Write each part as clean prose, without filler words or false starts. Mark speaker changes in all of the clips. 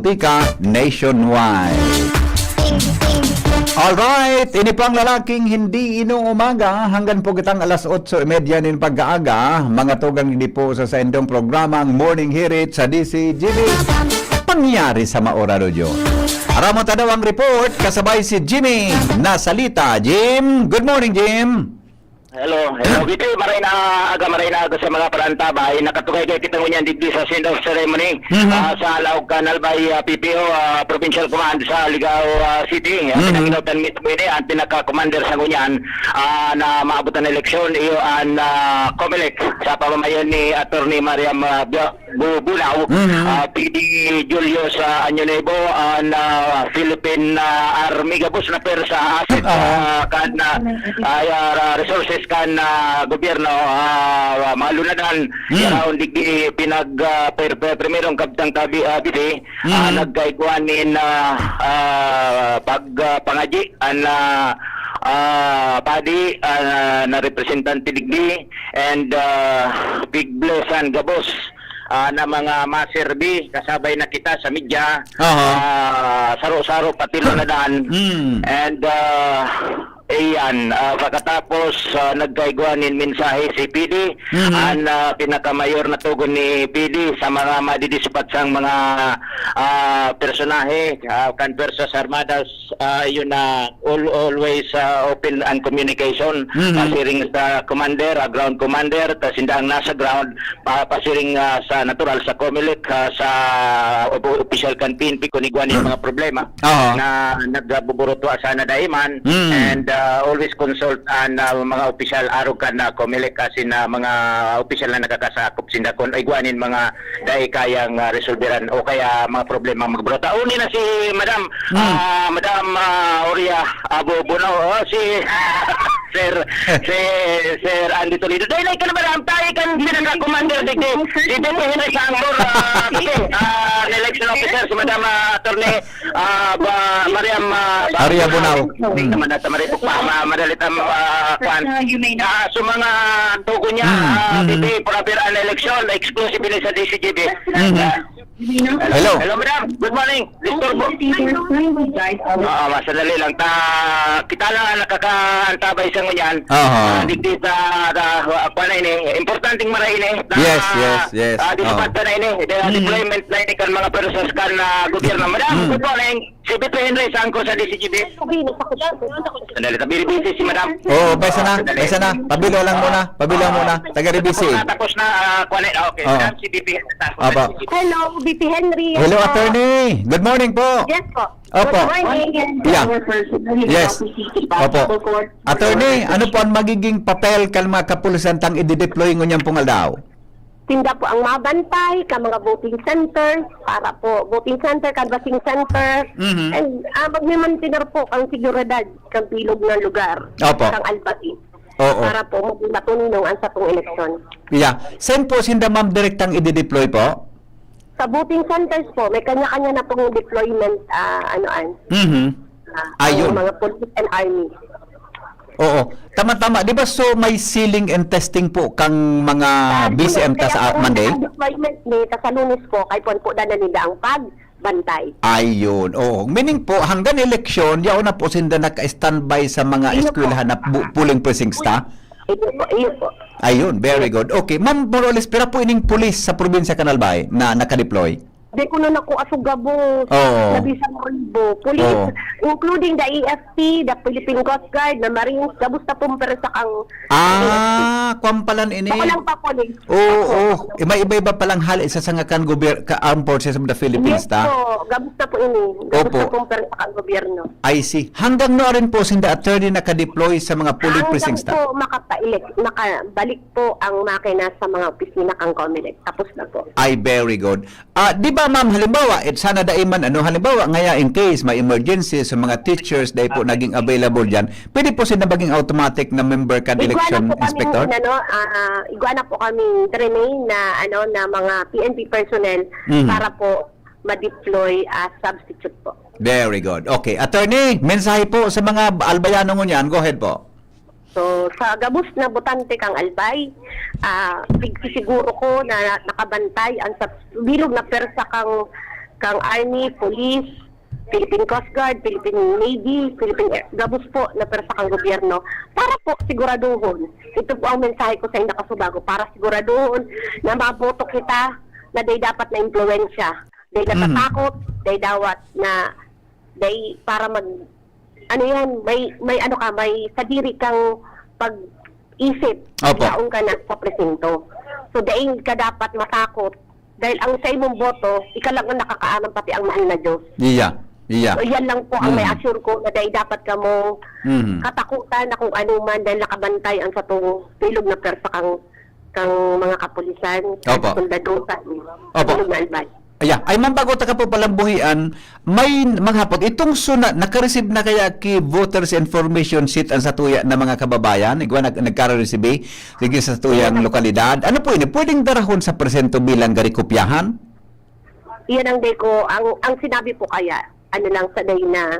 Speaker 1: politika nationwide. Alright, ini pang lalaking hindi inuumaga hanggang po kitang alas 8:30 nin pag-aaga. Mga tugang hindi po sa endong programa ang Morning Hirit sa DCGB. Pangyari sa Maora Rodyo. Aramo tadaw ang report kasabay si Jimmy Nasalita. Jim, good morning Jim.
Speaker 2: Hello. Dito maray na aga sa mga parantabay. Nakatugay kay kitang unyan digdi sa send off ceremony sa Laog Canal by PPO Provincial Command sa Ligao City. Pinanginotan nito ini ang pinaka-commander sa unyan na maabot ang eleksyon iyo ang COMELEC sa pamamayan ni Attorney Mariam Bulao, PD Julius Anyonebo, ang Philippine Army Gabos na persa asset kan resources kan gobyerno malunadan around di pinag primerong kaptang tabi bidi nagkaikuanin pagpangaji an padi na representante digdi and big blessan gabos na mga maserbi kasabay na kita sa media saro-saro patilo na daan and ayan, pagkatapos nagkaiguanin mensahe si PD ang pinakamayor na tugon ni PD sa mga madidisipat sang mga personahe kan Persas Armadas yun na always open and communication pasiring sa commander, ground commander tasindang nasa ground pasiring sa natural sa COMELEC sa official campaign kuniguanin mga problema na nagbuburuto sa nadaiman and always consult ang mga opisyal arugan na COMELEC kasi na mga opisyal na nakakasakop sinda kon igwanin mga dahil kayang resolveran o kaya mga problema magbrota. Uni na si Madam Madam Oria Abo Bunao si Sir Andy Toledo. Dahil ka na Madam, tayo kan pinaka-commander digdi. Dito po hinay sa angkor election officer si Madam Attorney Mariam
Speaker 1: Aria Bunao.
Speaker 2: Naman na tamarito madalit ang so mga tugo niya dito proper an election exclusively sa DCGB.
Speaker 1: Hello
Speaker 2: Madam, good morning. Disturbo. Masadali lang kita lang ang nakakaantabay sa ngunyan digdi sa ini importanteng maray ini
Speaker 1: yes
Speaker 2: disipat na ini deployment na ini kan mga persons kan gobyerno. Madam, good morning. Si Beto Henry sangko sa DCGB. Sandali, tabiri-busy si Madam.
Speaker 1: Baysa na. Pabilo muna. Taga-rebisi.
Speaker 2: Tapos na, okay. Madam, si BP.
Speaker 3: Hello, BP Henry.
Speaker 1: Hello, attorney. Good morning po.
Speaker 3: Yes po.
Speaker 1: Opo.
Speaker 3: Good morning.
Speaker 1: Yeah. Yes. Opo. Attorney, ano po ang magiging papel kan mga kapulisan tang i-deploy ngunyan pong aldaw?
Speaker 3: Tinda po ang mabantay ka mga voting center para po voting center, canvassing center and magmimantinar po ang seguridad kang bilog ng lugar kang Albati para po matunong ang sa pong eleksyon.
Speaker 1: Yeah. Saan po sinda ma'am direktang i-deploy po?
Speaker 3: Sa voting centers po may kanya-kanya na pong deployment
Speaker 1: Ayun.
Speaker 3: mga police and army.
Speaker 1: Oo. Tama-tama. Di ba so may sealing and testing po kang mga BCM ta sa Monday?
Speaker 3: Deployment ni sa Lunes po kay po dana nila ang pagbantay.
Speaker 1: Ayun. Oo. Meaning po hanggang eleksyon, yaw na po sinda naka-standby sa mga eskwelahan na polling precincts ta?
Speaker 3: Iyo po.
Speaker 1: Ayun. Very good. Okay. Ma'am Morales, pero po ining pulis sa probinsya Canalbay na naka-deploy?
Speaker 3: Di ko na naku asugabo, nabisang ribo, police, including the EFT, the Philippine Coast Guard, the Marines, gabos na pumpere sa kang...
Speaker 1: kwampalan ini.
Speaker 3: Ako lang pa police.
Speaker 1: May iba-iba palang hali sa sangakan armed forces of the Philippines,
Speaker 3: ta? Yes po, gabos na po ini. Gabos na pumpere sa kang gobyerno.
Speaker 1: I see. Hanggang na rin po sinda attorney naka-deploy sa mga polling precincts, ta?
Speaker 3: Hanggang po nakabalik po ang makina sa mga opisina kang COMELEC. Tapos na po.
Speaker 1: Ay, very good. Di ba ma'am, halimbawa, sana daiman, halimbawa, ngaya in case may emergency sa mga teachers dahil po naging available dyan, pwede po sila maging automatic na member kan election inspector?
Speaker 3: Iguana po kami trainee na mga PNP personnel para po ma-deploy as substitute po.
Speaker 1: Very good. Okay. Attorney, mensahe po sa mga albayano ngunyan. Go ahead po.
Speaker 3: So, sa gabos na botante kang Albay, siguro ko na nakabantay ang sa bilog na persa kang kang Army, Police, Philippine Coast Guard, Philippine Navy, Philippine Gabos po na persa kang gobyerno para po siguraduhon. Ito po ang mensahe ko sa inyo nakasubago para siguraduhon na maboto kita na day dapat na impluwensya. Day natatakot, day dawat na day para mag ano yan, may ano ka, may sadiri kang pag-isip yaong ka na sa presinto. So daing ka dapat matakot dahil ang sa imong boto, ikaw lang ang nakakaalam pati ang mahal na Diyos.
Speaker 1: Iya. Iya.
Speaker 3: So, yan lang po ang may assure ko na dahil dapat ka mo katakutan na kung ano man dahil nakabantay ang sa itong tilog na persa kang mga kapulisan, sundadukan, tilog na albay.
Speaker 1: Ay, ma'am, bago ta ka po palang buhian, may maghapon, itong sunat, nakareceive na kaya ki voters information sheet ang satuya na mga kababayan, igwa nagka-receive, sige sa satuyang lokalidad. Ano po ini? Pwedeng darahon sa presento bilang garikopyahan?
Speaker 3: Iyan ang day ko, ang sinabi po kaya, ano lang sa day na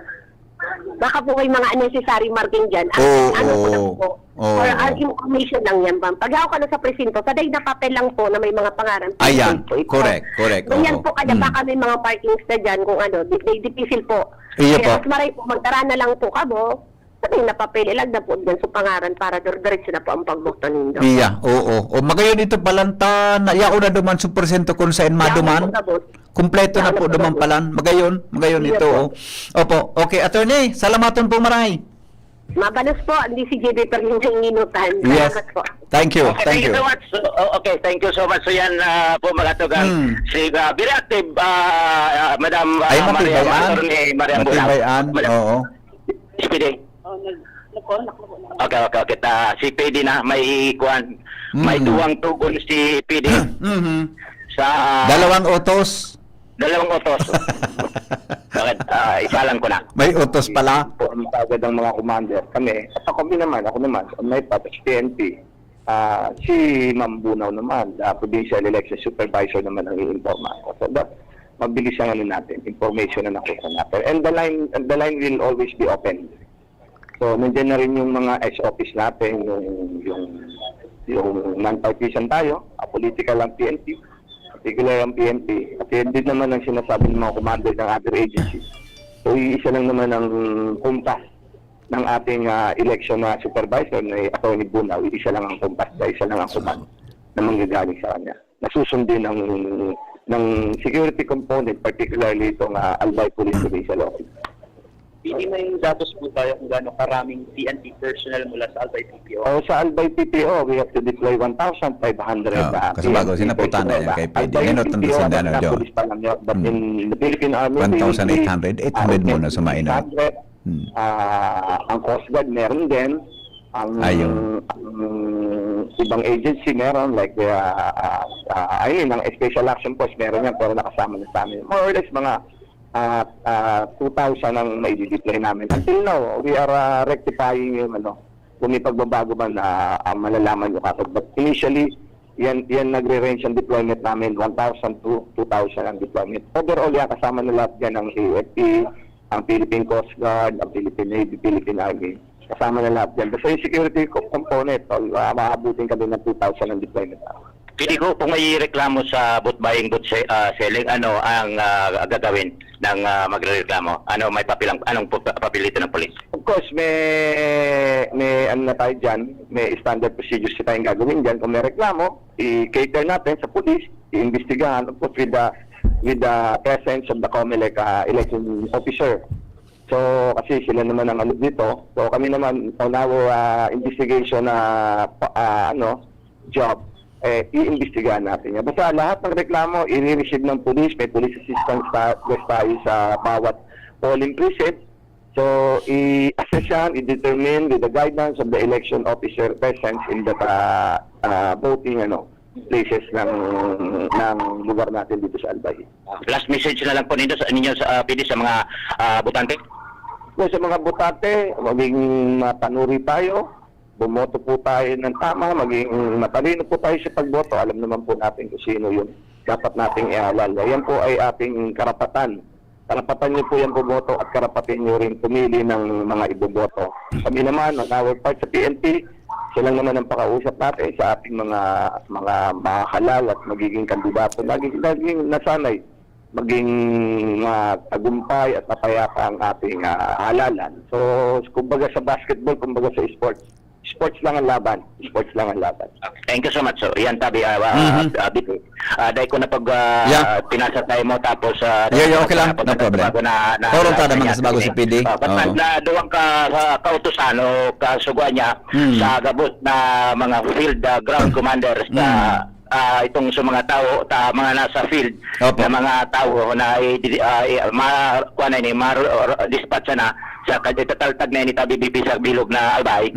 Speaker 3: baka po may mga unnecessary marking dyan. Ano po lang po. Or information lang yan, ma'am. Pag ako ka na sa presinto, sa day na papel lang po na may mga pangalan.
Speaker 1: Ayan, correct.
Speaker 3: Ganyan po kaya, baka may mga parkings na dyan kung ano, difficile po.
Speaker 1: Iya
Speaker 3: Kaya
Speaker 1: po.
Speaker 3: mas maray po, magtara na lang po kamo, sa day na papel, ilag na po dyan sa pangalan para diretso na po ang pagboto ninyo.
Speaker 1: Iya, oo. O magayon ito palanta, na yao na duman sa presento kung saan maduman. Kumpleto na po duman palan. Magayon
Speaker 3: Iya
Speaker 1: ito. Opo. Okay, attorney, salamaton po maray.
Speaker 3: Mabalos po, hindi si JB pero yung hinginutan.
Speaker 1: Yes.
Speaker 3: Salamat po.
Speaker 1: Thank you.
Speaker 2: Okay, thank you so much. Okay, thank you so much. So yan po mga tugang. Si very active, Madam
Speaker 1: Ay, matibayan.
Speaker 2: Attorney Mariam Bulang.
Speaker 1: Matibayan, oo.
Speaker 2: SPD. Okay. Si PD na may kuan. May duwang tugon si PD sa
Speaker 1: Dalawang utos.
Speaker 2: dalawang utos. Bakit? Isa lang ko na.
Speaker 1: May utos pala.
Speaker 4: Po ang agad ang mga commander. Kami, at ako naman, may patas PNP. Si Ma'am Bunaw naman, Provincial Election Supervisor naman ang i-informa ako. So that, mabilis ang ano natin, information na nakuha natin. And the line will always be open. So, nandiyan na rin yung mga ex-office natin, yung non-partisan tayo, political ang PNP, particular ang PNP. At yun din naman ang sinasabi ng mga commander ng other agencies. So, isa lang naman ang kumpas ng ating election na supervisor na Atty. Bunaw. Isa lang ang kumpas, isa lang ang command na manggagaling sa kanya. Nasusundin ng security component, particularly itong Albay Police Provincial Office.
Speaker 5: Hindi may datos po tayo kung gaano karaming PNP personnel mula sa Albay PPO.
Speaker 4: Sa Albay PPO, we have to deploy 1,500.
Speaker 1: Kasi bago, sinaputan na yan kay PD. Ngayon, tundusin na ano, Joe.
Speaker 4: But in the Philippine Army,
Speaker 1: 1,800. 800 muna sumain na.
Speaker 4: Ang Coast Guard meron din. Ang ibang agency meron, like ang Special Action Force meron yan, pero nakasama na sa amin. More or less mga 2,000 ang mai-deploy namin. Until now, we are rectifying yung kung may pagbabago man malalaman nyo kapag. But initially, yan nagre-range ang deployment namin, 1,000 to 2,000 ang deployment. Overall, yan kasama na lahat yan ang AFP, ang Philippine Coast Guard, ang Philippine Navy, Philippine Army. Kasama na lahat yan. Basta yung security component, maabutin kami ng 2,000 ang deployment namin.
Speaker 2: Pili ko, kung may reklamo sa boot buying, boot selling, ano ang gagawin ng magrereklamo? May papilang, anong papilito ng polis?
Speaker 4: Of course, may ano na tayo dyan, may standard procedures na tayong gagawin dyan. Kung may reklamo, i-cater natin sa police, i-investigahan, of course, with the presence of the COMELEC election officer. So, kasi sila naman ang alog dito. So, kami naman, on our investigation job, i-imbestigahan natin yan. Basta lahat ng reklamo, i-receive ng police, may police assistance tayo sa bawat polling precinct. So, i-assess yan, i-determine with the guidance of the election officer presence in the voting places ng lugar natin dito sa Albay.
Speaker 2: Last message na lang po ninyo sa PD sa mga botante?
Speaker 4: Sa mga botante, maging mapanuri tayo, bumoto po tayo ng tama, maging matalino po tayo sa pagboto. Alam naman po natin kung sino yung dapat nating ihalal. Yan po ay ating karapatan. Karapatan niyo po yung bumoto at karapatan niyo rin pumili ng mga iboboto. Kami naman, ang our part sa PNP, silang naman ang pakausap natin sa ating mga halal at magiging kandidato. Laging nasanay maging tagumpay at mapayapa ang ating halalan. So, kumbaga sa basketball, kumbaga sa sports lang ang laban. Sports lang ang laban.
Speaker 2: Thank you so much. So, yan tabi, Bipi. Dahil ko na pag
Speaker 1: Yeah.
Speaker 2: pinasa tayo mo, tapos...
Speaker 1: Okay lang. No problem. Toro ta naman sa bago si PD.
Speaker 2: Ba't naduwang ka sa kautusan o kasugwa niya sa gabot na mga field ground commanders na itong sa mga tao, mga nasa field
Speaker 1: Opo.
Speaker 2: na mga tao na dispatch na sa katataltag na ni BBP sa bilog na Albay.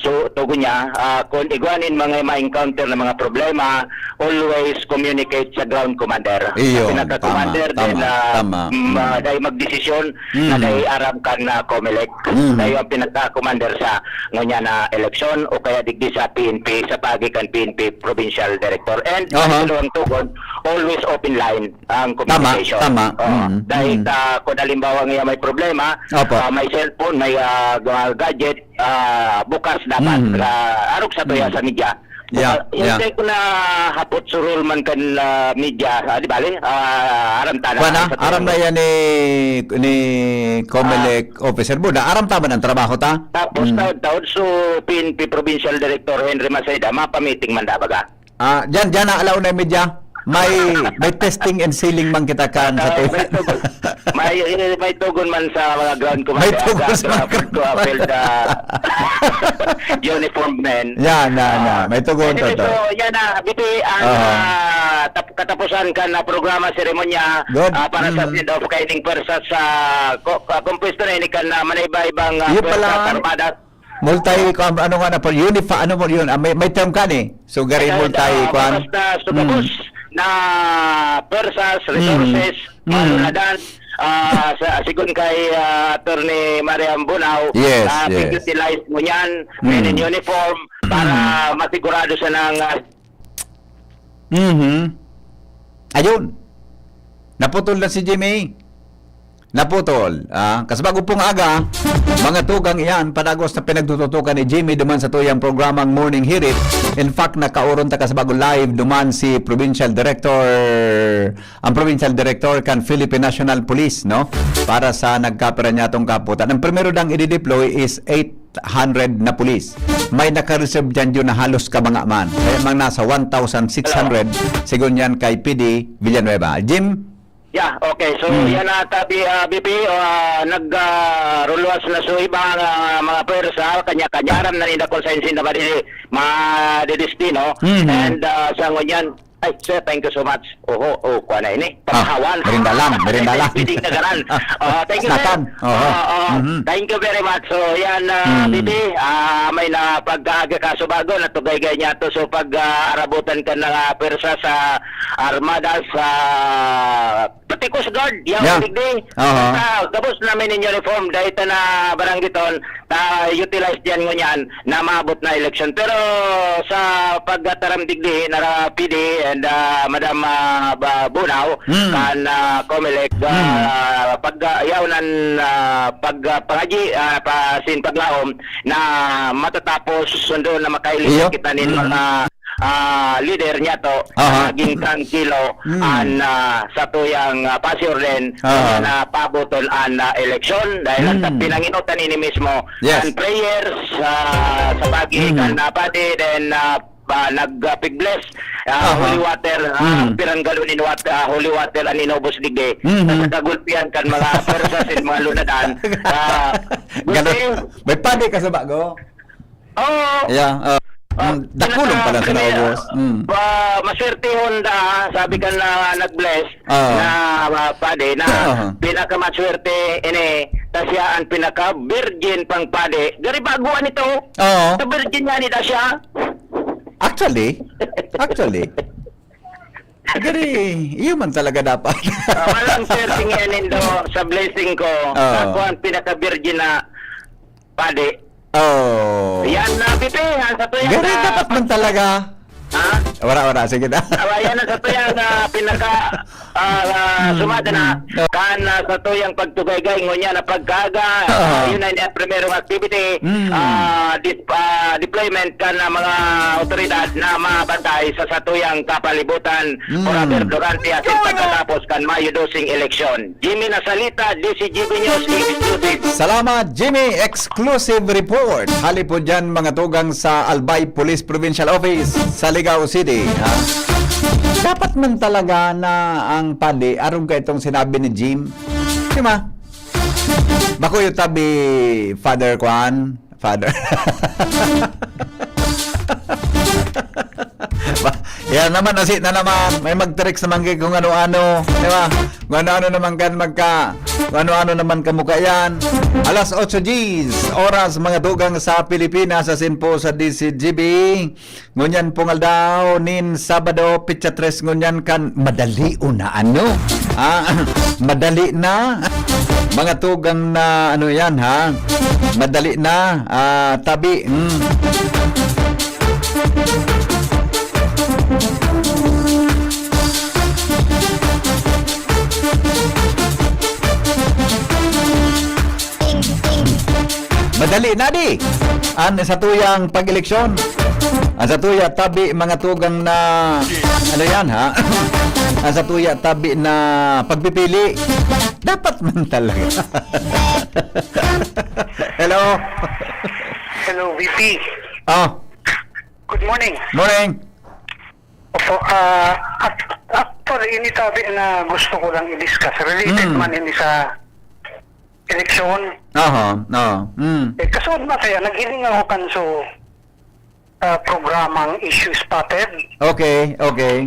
Speaker 2: So tugo niya kung iguanin mga ma-encounter na mga problema, always communicate sa ground commander.
Speaker 1: Iyo,
Speaker 2: Pinaka-commander din
Speaker 1: tama.
Speaker 2: dahil magdesisyon na dahil aram kan na COMELEC. Dahil ang pinaka-commander sa ngunya na eleksyon o kaya digdi sa PNP sa pagikan PNP Provincial Director. And ang tugon, always open line ang communication.
Speaker 1: Tama.
Speaker 2: Dahil kung halimbawa ngayon may problema,
Speaker 1: Opo.
Speaker 2: may cellphone, may gadget, bukas dapat arok sa tuya sa media.
Speaker 1: Yeah.
Speaker 2: Hindi ko na hapot surul man kan media, di bali? Aram ta na.
Speaker 1: Kuana, aram na yan ni COMELEC officer mo. Aram ta ba ng trabaho ta?
Speaker 2: Tapos taon so PNP Provincial Director Henry Masayda, mapamiting man da baga.
Speaker 1: Diyan na alaw na yung media. May testing and sealing man kita kan sa tuyo.
Speaker 2: May tugon man sa mga ground
Speaker 1: May
Speaker 2: command.
Speaker 1: tugon sa mga ground
Speaker 2: uniform men.
Speaker 1: Yan na. May tugon to.
Speaker 2: So, yan na. Biti, katapusan ka na programa seremonya
Speaker 1: Good.
Speaker 2: para sa Field of Kiting Persas sa kumpuesto na ini kan na manayba-ibang
Speaker 1: Yun pala.
Speaker 2: persas armadas.
Speaker 1: Ano nga na po, ano mo yun? May term ka ni. So, gari multi-kwan.
Speaker 2: Basta sugabos na persas, resources, maluladan, sigun kay Attorney Mariam Bunao,
Speaker 1: Yes.
Speaker 2: utilize mo yan, men in uniform, para masigurado sa nang
Speaker 1: Ayun. Naputol na si Jimmy. Naputol. Kasi bago pong aga, mga tugang iyan, panagos na pinagtututukan ni Jimmy duman sa tuyang programang Morning Hirit. In fact, nakauron ta kasi bago live duman si Provincial Director, ang Provincial Director kan Philippine National Police, no? Para sa nagkapira niya itong kaputan. Ang primero dang i-deploy is 800 na police. May naka-reserve dyan yun na halos kabanga man. Kaya mga nasa 1,600 sigon yan kay PD Villanueva. Jim?
Speaker 2: Yeah, okay. So, yan na tabi, BP, nag-ruluas na so ibang mga persa, kanya-kanyaram na nila konsensin na madidistino. And sa ngunyan, ay, sir, thank you so much. Kuha na ini. Pamahawan.
Speaker 1: Merindalang.
Speaker 2: Piling na garan. Thank you, sir. Thank you very much. So, yan, BP, may na pag-aga kaso bago, natugay-gay niya to. So, pag-arabutan ka na persa sa armada sa pati Coast Guard, digdi. Gabos namin in uniform, dahil na baranggiton, utilize diyan ngunyan na maabot na election. Pero sa pagtaram digdi, nara PD, and Madam Bunao kan COMELEC pag-yawnan pagpangaji pasin paglaom na matatapos sundo na makailis kita nin mga leader niya to naging kilo sa tuyang pasiorden na pabutol an eleksyon dahil ang pinanginutan ini mismo and prayers sa bagi kan pati then nag-pig-bless holy water pirang galunin holy water ang inubos digde sa kagulpian kan mga persas in mga lunadan
Speaker 1: may padi ka sa bago? Dakulong pala sa naubos.
Speaker 2: Maswertehon da sabi ka na nag-bless na pade na pinakamaswerte ini tasya ang pinaka-virgin pang pade gari baguan ito sa virgin nga ni tasya.
Speaker 1: Actually, gari, iyo man talaga dapat.
Speaker 2: Walang searching yan do sa blessing ko. Ako ang pinaka-virgin na pade. Yan na, Pipi. Sa tuyan
Speaker 1: gari, dapat man talaga. Wala, sige na.
Speaker 2: Ayan na sa tuyang pinaka sumada na kan sa tuyang pagtugay-gay ngunya na pagkaga yun na yung primerong activity deployment kan na mga otoridad na mabantay sa satuyang kapalibutan forever durante asin pagkatapos kan Mayo 12 eleksyon. Jimmy Nasalita, DCGB News Exclusive.
Speaker 1: Salamat, Jimmy. Exclusive report. Hali po dyan mga tugang sa Albay Police Provincial Office sa Ligao City. Ha? Dapat man talaga na ang pali, aron ka itong sinabi ni Jim. Diba? Bako yung tabi, Father Kwan. Father. Yan naman, nasi na naman. May mag-tricks naman kay kung ano-ano. Diba? Kung ano-ano naman kan kung ano-ano naman kamukha yan. Alas 8 Gs, oras mga tugang sa Pilipinas, asin po sa DCGB. Ngunyan pungal daw, nin Sabado, pitsa 3, ngunyan kan, madali una ano. Madali na. Mga tugang na, ano yan ha? Madali na. Tabi. Madali na di. Sa tuyang pag-eleksyon. Sa tuya tabi mga tugang na ano yan ha? Sa tuya tabi na pagpipili. Dapat man talaga. Hello.
Speaker 6: Hello, VP.
Speaker 1: Oh,
Speaker 6: Good morning.
Speaker 1: morning.
Speaker 6: Opo, actually, ini tabi na gusto ko lang i-discuss. Related man ini sa eleksyon. Kasunod na kaya, naghiling ako kan so programang Issue Spotted.
Speaker 1: Okay.
Speaker 6: Okay.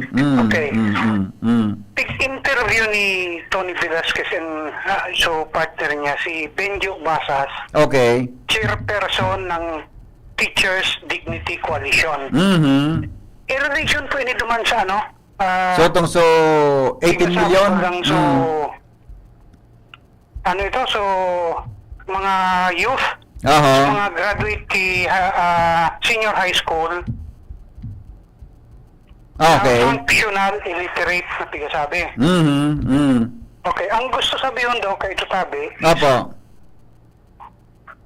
Speaker 6: Interview ni Tony Velasquez and so partner niya, si Benjo Basas,
Speaker 1: Okay.
Speaker 6: chairperson ng Teachers Dignity Coalition. In relation po ini duman sa ano?
Speaker 1: So, itong 18 million?
Speaker 6: Lang, so, ano ito? So, mga youth, mga graduate ki senior high school,
Speaker 1: Okay.
Speaker 6: functional illiterate na pigasabi. Okay, ang gusto sabihin daw kay ito tabi,
Speaker 1: Opo.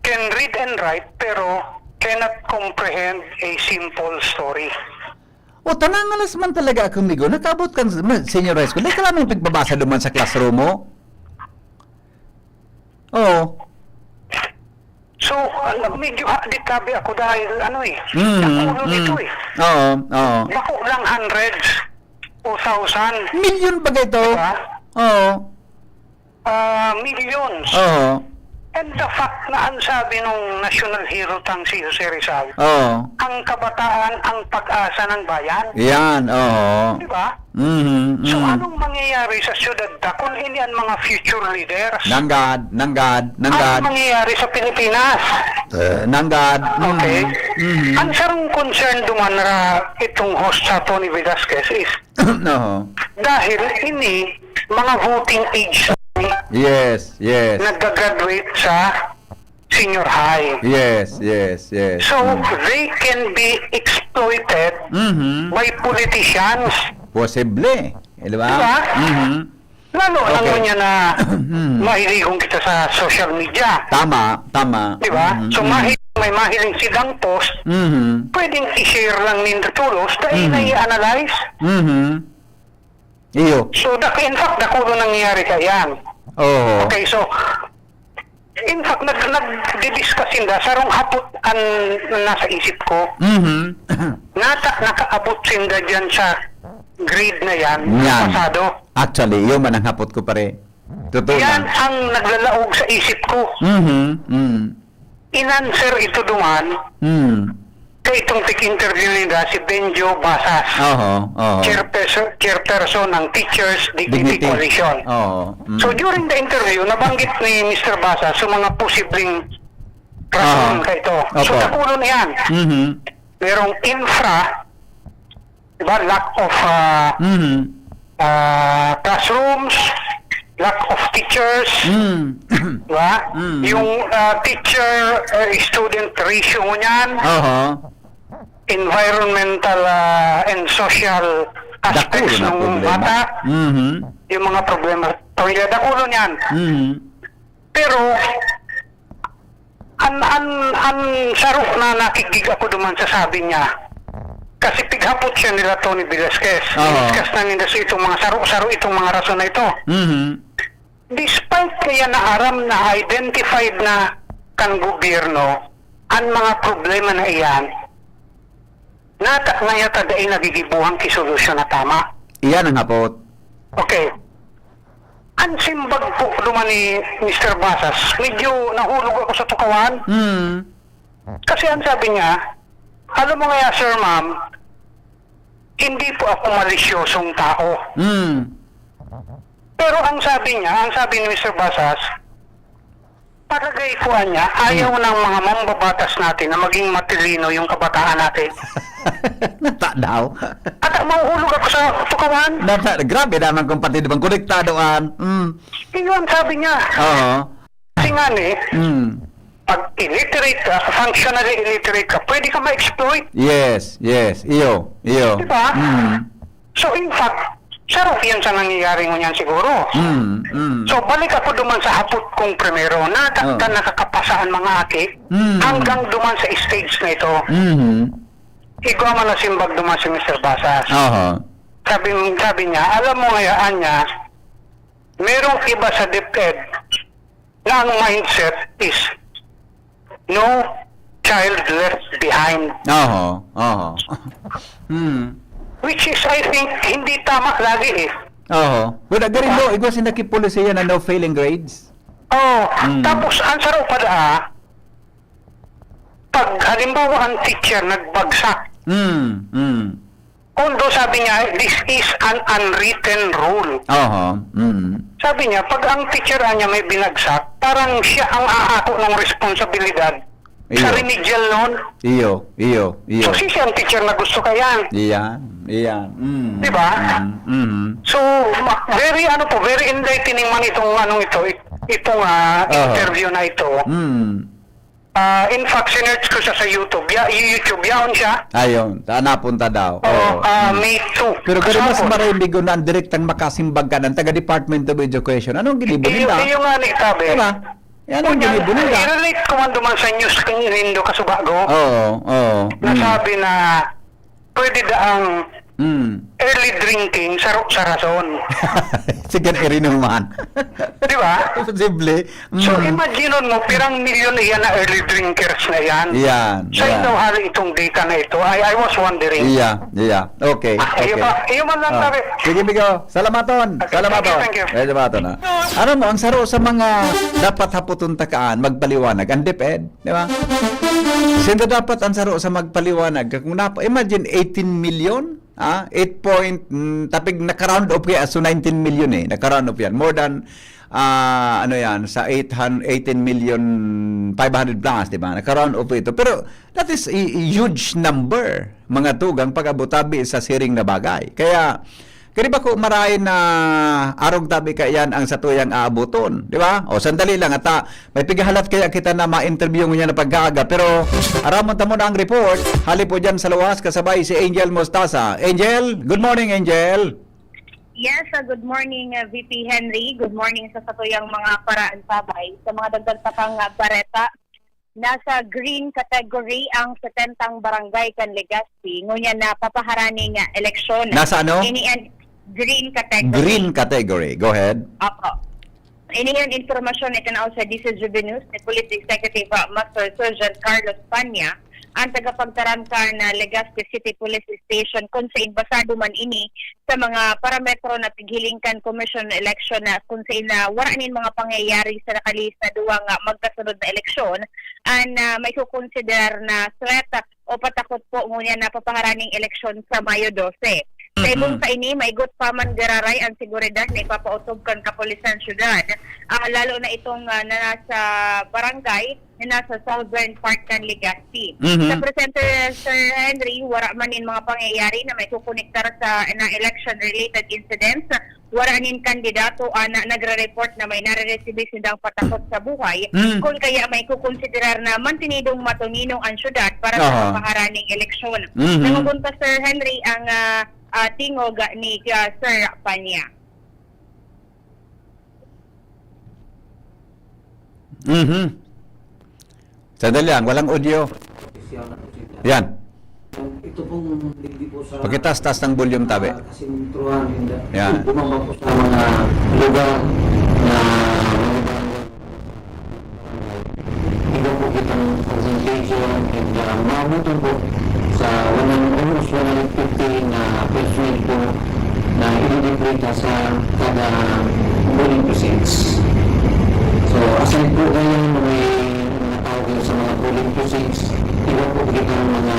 Speaker 6: can read and write pero cannot comprehend a simple story.
Speaker 1: O, tanangalas man talaga ako, migo. Nakabot kan senior high school. Dahil ka lang pagbabasa duman sa classroom mo. Oo.
Speaker 6: So, medyo di tabi ako dahil ano nakulo dito
Speaker 1: Oo.
Speaker 6: Bako lang hundreds o thousand.
Speaker 1: Million ba ito?
Speaker 6: Diba?
Speaker 1: Oo.
Speaker 6: Millions.
Speaker 1: Oo.
Speaker 6: And the fact na ang sabi nung national hero tang si Jose Rizal,
Speaker 1: Oo.
Speaker 6: ang kabataan ang pag-asa ng bayan.
Speaker 1: Yan, oo.
Speaker 6: Di ba? So anong mangyayari sa syudad ta kung hindi ang mga future leaders?
Speaker 1: Nanggad.
Speaker 6: Anong mangyayari sa Pilipinas?
Speaker 1: Nanggad.
Speaker 6: Okay. Ang sarong concern duman na itong host sa Tony Velasquez is
Speaker 1: Oo.
Speaker 6: dahil ini mga voting age
Speaker 1: Yes.
Speaker 6: nagka-graduate sa senior high.
Speaker 1: Yes.
Speaker 6: So, they can be exploited by politicians.
Speaker 1: Posible. Di ba?
Speaker 6: Diba? Lalo
Speaker 1: Okay.
Speaker 6: lang niya na mahiligong kita sa social media.
Speaker 1: Tama.
Speaker 6: Diba? So, may mahiling silang post, pwedeng i-share lang ninyo tulos dahil na-i-analyze.
Speaker 1: Iyo.
Speaker 6: So, in fact, nakulo nangyayari ka yan.
Speaker 1: Oo.
Speaker 6: Okay, so, in fact, nag-discuss sinda, sarong hapot ang nasa isip ko, nakaabot sinda dyan sa grade na yan, pasado.
Speaker 1: Actually, yun man ang hapot ko pare. Totoo
Speaker 6: Yan
Speaker 1: na.
Speaker 6: ang naglalaog sa isip ko. In-answer ito duman, kaya itong tik-interview nila si Benjo Basas,
Speaker 1: Oo.
Speaker 6: chairperson ng Teachers Dignity Coalition.
Speaker 1: Oo.
Speaker 6: So during the interview, nabanggit ni Mr. Basas sa mga posibleng rason ka ito. So
Speaker 1: Opo.
Speaker 6: nakulo niyan. Merong infra, diba, lack of classrooms, lack of teachers, diba? Yung teacher-student ratio niyan,
Speaker 1: Oo.
Speaker 6: environmental and social aspects
Speaker 1: Dakulo na
Speaker 6: ng
Speaker 1: problema.
Speaker 6: bata,
Speaker 1: Mhm.
Speaker 6: yung mga problema. Pamilya, dakulo niyan.
Speaker 1: Mhm.
Speaker 6: Pero, an sarok na nakikig ako duman sa sabi niya. Kasi pighapot siya nila Tony Velasquez.
Speaker 1: Oo.
Speaker 6: Discuss na nila sa itong mga sarok-sarok itong mga rason na ito.
Speaker 1: Mhm.
Speaker 6: Despite kaya na aram na identified na kan gobyerno ang mga problema na iyan, nata na yata dahil nagigibuhang kisolusyon na tama.
Speaker 1: Iyan ang hapot.
Speaker 6: Okay. Ang simbag po naman ni Mr. Basas, medyo nahulog ako sa tukawan.
Speaker 1: Mhm.
Speaker 6: Kasi ang sabi niya, alam mo nga sir ma'am, hindi po ako malisyosong tao.
Speaker 1: Mhm.
Speaker 6: Pero ang sabi ni Mr. Basas, palagay ko niya, ayaw ng mga mambabatas natin na maging matilino yung kabataan natin.
Speaker 1: Nata daw.
Speaker 6: At mahuhulog ako sa tukawan.
Speaker 1: Nata, grabe naman kompatid bang konektadoan.
Speaker 6: Yun ang sabi niya.
Speaker 1: Oo.
Speaker 6: Kasi nga pag illiterate ka, functionally illiterate ka, pwede ka ma-exploit.
Speaker 1: Yes, yes. Iyo.
Speaker 6: Diba?
Speaker 1: Mm.
Speaker 6: So in fact, sarap yan sa nangyayari mo yan siguro. So balik ako duman sa hapot kong primero na nakakapasaan mga ate hanggang duman sa stage na ito. Igwa man na simbag duman si Mr. Basas. Sabi niya, alam mo ngayaan niya, merong iba sa DepEd na ang mindset is no child left behind. Which is, I think, hindi tama lagi eh.
Speaker 1: Wala garin mo, igwa sinakipulisiya na no failing grades.
Speaker 6: Tapos ang sarap pa pag halimbawa ang teacher nagbagsak, although sabi niya, this is an unwritten rule. Sabi niya, pag ang teacher niya may binagsak, parang siya ang aako ng responsibilidad sa remedial noon.
Speaker 1: Iyo.
Speaker 6: So siya ang teacher na gusto kayan.
Speaker 1: Iyan.
Speaker 6: Diba? So, very enlightening man itong interview na ito. In fact, sinerch ko siya sa YouTube. Yaon siya.
Speaker 1: Ayon, napunta daw.
Speaker 6: May 2.
Speaker 1: Pero gano'n mas maraming ko na ang direktang makasimbag ka ng taga-Department of Education. Anong ginibunin na?
Speaker 6: Iyo nga ni Tabe.
Speaker 1: Diba? Yan ang ginibunin na.
Speaker 6: I-relate ko man duman sa news kang inindo kasubago. Nasabi na pwede daang early drinking sa rason.
Speaker 1: Sige na irinuman.
Speaker 6: Di ba?
Speaker 1: Posible.
Speaker 6: So imagine mo, pirang milyon iyan na early drinkers na yan.
Speaker 1: Yan.
Speaker 6: Saan daw hali itong data na ito? I was wondering.
Speaker 1: Yeah. Okay.
Speaker 6: Iyo man lang sabi.
Speaker 1: Sige, Bigo. Salamaton.
Speaker 6: Okay, thank you.
Speaker 1: Salamaton. Ano mo, ang saro sa mga dapat haputun takaan, magpaliwanag. Ang DepEd, di ba? Sino dapat ang saro sa magpaliwanag? Kung imagine 18 million? 8 point, tapig naka-round up kaya, so 19 million naka-round up yan. More than, sa 18 million 500 plus, di ba? Naka-round up ito. Pero, that is a huge number, mga tugang pag-abutabi sa siring na bagay. Kaya, kaya ba ko marahin na arog tabi ka yan ang satuyang aabuton, di ba? O sandali lang, may pigahalat kaya kita na ma-interview niya na pagkaaga. Pero aramon tamo na ang report, hali po dyan sa luwas, kasabay si Angel Mostaza. Angel, good morning Angel.
Speaker 7: Yes, good morning VP Henry. Good morning sa satuyang mga paraan sabay. Sa mga dagdag patang bareta, nasa green category ang 70 barangay kan Legazpi. Ngunyan na papaharaning eleksyon.
Speaker 1: Nasa ano?
Speaker 7: Green category.
Speaker 1: Green category. Go ahead.
Speaker 7: Opo. Ini yung informasyon ito na sa DCGB News ni Police Executive Master Sergeant Carlos Panya, ang tagapagtarangkar na Legazpi City Police Station kung sa basado man ini sa mga parametro na pighilingkan commission election na kung sa waranin mga pangyayari sa nakalista duwang magkasunod na eleksyon and may kukonsider na threat o patakot po ngunyan na papaharaning eleksyon sa Mayo 12. Sa ibong sa ini, may gut pa man gararay ang seguridad na ipapautob kan kapulisan syudad. Lalo na itong nasa barangay na nasa southern part ng Legazpi. Sa Presenter Sir Henry, wala man in mga pangyayari na may kukonektar sa election-related incidents wala nin kandidato na nagre-report na may nare-receive silang patakot sa buhay, kung kaya may kukonsiderar na mantinidong matuninong ang syudad para sa paharaning eleksyon. Nangungunta Sir Henry ang tingog ni Sir Panya.
Speaker 1: Sandali lang, walang audio. Yan.
Speaker 8: Ito pong hindi po sa
Speaker 1: Pagkitas-tas ng volume, tabi.
Speaker 8: kasintruhan,
Speaker 1: Yan.
Speaker 8: bumaba po sa mga lugar na iba po kitang presentation and mabuton po sa almost 150 na personnel po na i-deploy sa kada polling precincts. So, aside po ngayon na may natawag sa mga polling precincts, iba po kitang mga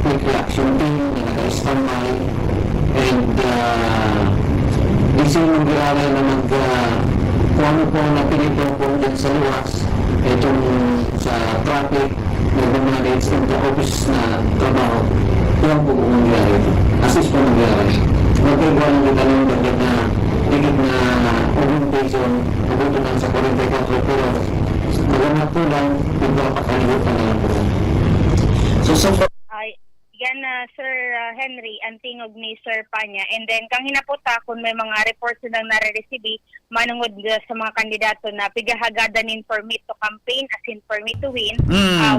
Speaker 8: quick reaction team na naka-standby and di sila mag-aaral na kung ano po na pinipong po dyan sa luwas itong sa traffic nag-manage ng office na trabaho kung po po mag-aaral assist po mag-aaral magkagawa ng kita ng bagay na higit na orientation mabuto lang sa 44 pero maganda po lang yung pakalimutan na lang po so
Speaker 7: Yan Sir Henry, ang tingog ni Sir Panya. And then, kang hinaputa, kung may mga reports silang nare-receive, manungod sa mga kandidato na pigahagadan in permit to campaign, as in permit to win,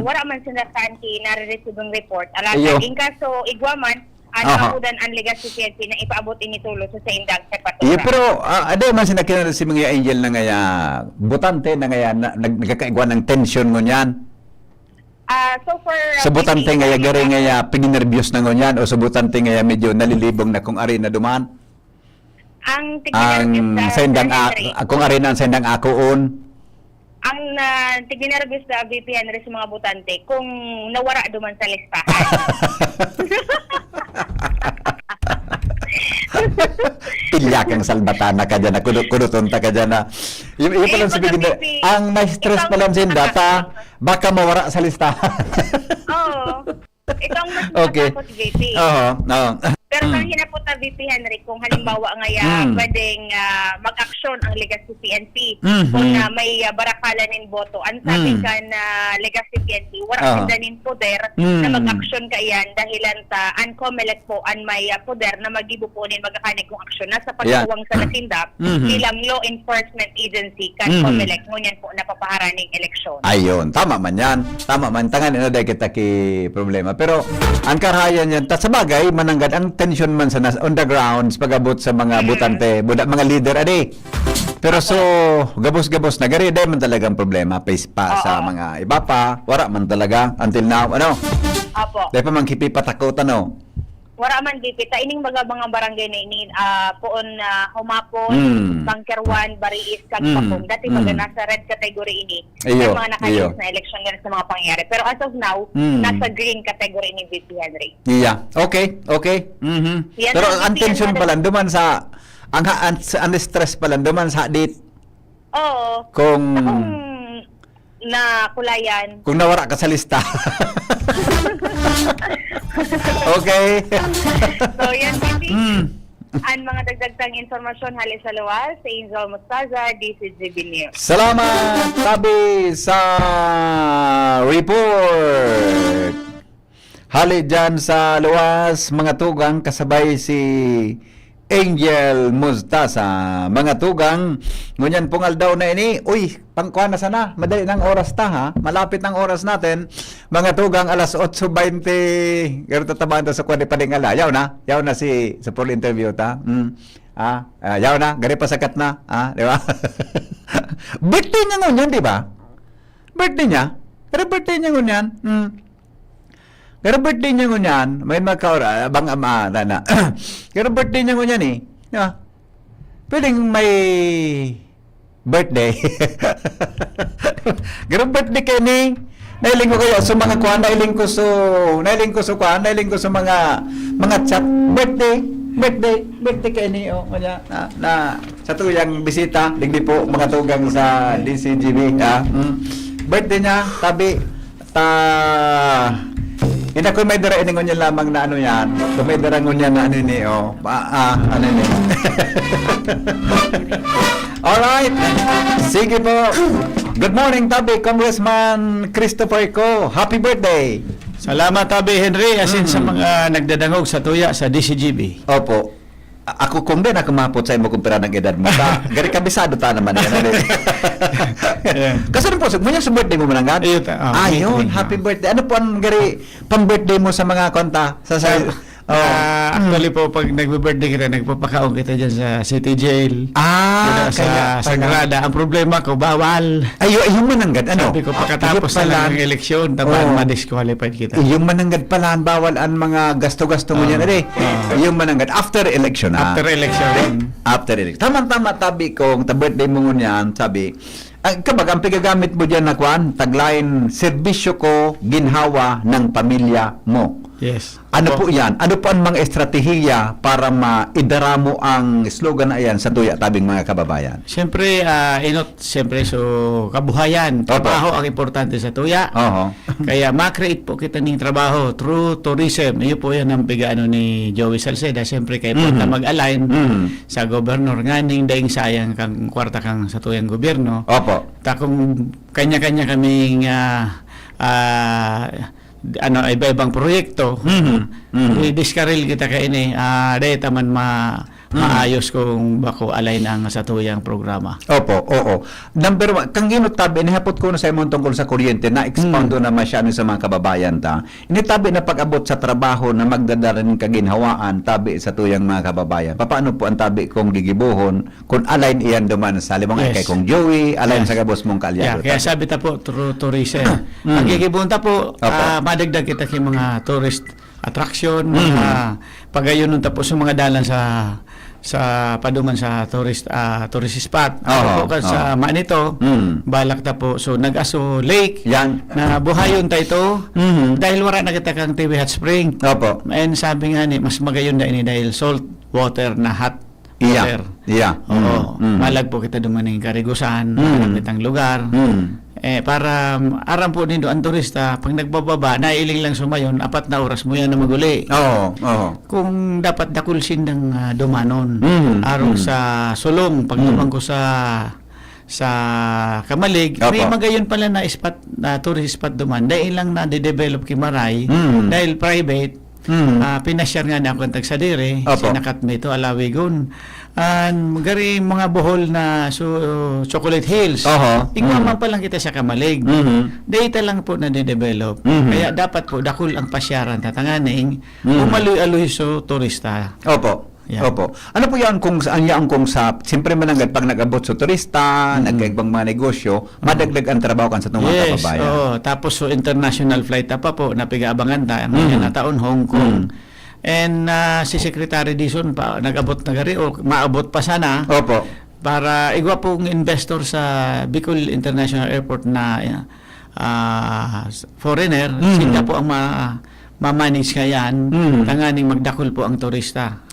Speaker 7: wala man sila saan nare-receive ang report. Alasa, in kaso, igwaman, nakakudan ang legacy PNP na ipaabot initulo sa indang sa patura.
Speaker 1: Pero, ada man sinakinan si mga angel na ngaya, butante na ngaya, nagkakaigwan ng tension mo niyan. Subutante ngaya gari ngaya pininervyos na ngunyan o subutante ngaya medyo nalilibong na kung ari na duman.
Speaker 7: Ang
Speaker 1: sendang kung ari na ang sendang akoon.
Speaker 7: Ang tigninervyos sa VP Henry sa mga butante kung nawara duman sa listahan.
Speaker 1: Pilya kang salbatana ka dyan, kudutunta ka dyan na. Yung palang sabihin na, ang may stress palang sin data, baka mawara sa listahan.
Speaker 7: Oo. Ito ang mas
Speaker 1: Okay.
Speaker 7: matakot VP.
Speaker 1: Oo.
Speaker 7: Pero kung hinapunta VP Henry, kung halimbawa ngayon pwedeng mag-aksyon ang Legacy PNP kung may barakalan ng boto, ang sabi ka na Legacy PNP, wala sila ng poder na mag-aksyon ka yan dahilan sa COMELEC po ang may poder na mag-ibupunin magkakanig kong aksyon. Nasa pagkuwang sa nasindap bilang law enforcement agency kan COMELEC, ngunyan po napapaharaning eleksyon.
Speaker 1: Ayun, tama man yan. Tama man, tangan ina dahil kita ki problema. Pero, ang karahayan yan, sa bagay, mananggad, ang tension man sa on the grounds, pag-abot sa mga butante, mga leader, ade. Pero so, gabos-gabos na, gari, dahil man talagang problema, face pa sa mga iba pa, wala man talaga, until now, ano?
Speaker 7: Apo.
Speaker 1: Dahil pa man kipipatakotan, ano?
Speaker 7: Wala man dipita ining mga barangay na ini poon humapon, Bunker 1, Bariis, Kagpapong. Dati mga nasa red category ini. Yung mga nakalinis na election ganun sa mga pangyayari. Pero as of now, nasa green category ni VP Henry.
Speaker 1: Yeah. Okay.
Speaker 7: Yan
Speaker 1: Pero
Speaker 7: ang
Speaker 1: ang tension pala, duman sa, ang stress pala, duman sa date.
Speaker 7: Oo.
Speaker 1: Kung
Speaker 7: na kulayan.
Speaker 1: Kung nawara ka sa lista. Okay.
Speaker 7: So yan, VP. Ang mga dagdagtang informasyon halis sa luwas sa Angel Mustaza, DCGB News.
Speaker 1: Salamat, Tabi, sa report. Hali dyan sa luwas, mga tugang, kasabay si Angel Mustaza. Mga tugang, ngunyan pungal daw na ini. Uy, pangkuhan na sana. Madali ng oras ta, ha? Malapit ng oras natin. Mga tugang, alas 8:20. Garo tatabaan sa kuwan ni Padingala. Yaw na si sa full interview ta. Yaw na. Gari pa sakat na. Di ba? Birthday niya ngunyan, di ba? Birthday niya. Pero birthday niya ngunyan. Pero birthday niya ngunyan, may magkaura, bang ama, na. Pero birthday niya ngunyan eh. Yeah. Pwedeng may birthday. Pero birthday kayo ni, nailing ko kayo sa mga kuhan, nailing ko sa mga chat. Birthday kayo ni, na sa tuyang bisita, ligdi po mga tugang sa DCGB. Birthday niya, tabi, Hindi kung may dara iningon niya lamang na ano yan. Kung may dara ngon yan na ano ni ano ni. Alright. Sige po. Good morning, Tabi. Congressman Christopher Co. Happy birthday.
Speaker 9: Salamat, Tabi Henry, asin sa mga nagdadangog sa tuya sa DCGB.
Speaker 1: Opo. Ako kung din ako mapot sa imo kumpira ng edad mo. Gari kabisado ta naman yan. Kasi rin po, muna sa birthday mo mananggan? Ayun, happy birthday. Ano po ang gari pang-birthday mo sa mga konta?
Speaker 9: Actually po, pag nagbe-birthday kita, nagpapakaon kita dyan sa City Jail. Sa Sagrada. Ang problema ko, bawal.
Speaker 1: Yung mananggad, ano?
Speaker 9: Sabi ko, pagkatapos na lang ng eleksyon, ma-disqualified kita.
Speaker 1: Yung mananggad pala, bawal ang mga gasto-gasto mo yan. Yung mananggad, after election.
Speaker 9: After election.
Speaker 1: After election. Tama-tama, Tabi, kung birthday mo yan, sabi, kabag, ang pigagamit mo dyan na kwan, tagline, serbisyo ko, ginhawa ng pamilya mo.
Speaker 9: Yes.
Speaker 1: Ano po yan? Ano po ang mga estratehiya para maidara mo ang slogan na yan sa tuya tabing mga kababayan?
Speaker 9: Siyempre, so kabuhayan, trabaho ang importante sa tuya. Kaya ma-create po kita ng trabaho through tourism. Iyo po yan ang pigaano ni Joey Salceda. Siyempre, kayo po na mag-align sa gobernador. Nganing daing sayang kang kwarta kang sa tuyang gobyerno.
Speaker 1: Opo.
Speaker 9: Kung kanya-kanya kaming iba-ibang proyekto, i-discarrel kita kaini, dahil taman maayos kung bako align ang sa tuyang programa.
Speaker 1: Opo, oo. Number one, kang ginutabi, nihapot ko na sa imong tungkol sa kuryente, na-expound na masyado sa mga kababayan ta. Initabi na pag-abot sa trabaho na magdadala ng kaginhawaan, tabi sa tuyang mga kababayan. Paano po ang tabi kong gigibuhon kung align iyan duman sa limang kay kong Joey, align sa gabos mong kalyado?
Speaker 9: Kaya sabi ta po, through tourism. Ang gigibuhon ta po, madagdag kita kay mga tourist attraction, pagayon nun tapos yung mga dalan sa paduman sa tourist spot. Sa Manito, balak ta po. So nag-aso lake
Speaker 1: yan
Speaker 9: na buhayon ta ito dahil wala na kita kang TV hot spring.
Speaker 1: Opo.
Speaker 9: And sabi nga ni mas magayon na ini dahil salt water na hot water. Oo. Malag po kita dumaning karigusan, kitang lugar. Para aram po nindo ang turista, pag nagbababa, nailing lang sumayon, 4 na oras mo yan na maguli. Kung dapat dakulsin ng dumanon, araw sa Sulong, pag naman ko sa Kamalig, may magayon pala na spot, na tourist spot duman, dahil lang na de-develop Kimaray, dahil private, pinasyar nga na ako ang tagsadire, sinakat mo ito, Alawigon. Gari mga buhol na Chocolate Hills. Tingnan pa lang kita sa Kamalig. Data lang po na de-develop. Kaya dapat po dakul ang pasyaran tatanganing umaloy-aloy so turista.
Speaker 1: Opo. Ano po yan kung saan yan kung sa siyempre mananggad pag nag-abot sa turista, nag-ibang mga negosyo, madagdag ang trabaho kan sa itong mga kababayan. Tapos so international flight pa po napigaabangan ta ang na taon Hong Kong. And si Secretary Dizon pa nag-abot na gari o maabot pa sana. Para igwa pong investor sa Bicol International Airport na foreigner, sila po ang ma-manage kayan, tanganing magdakol po ang turista.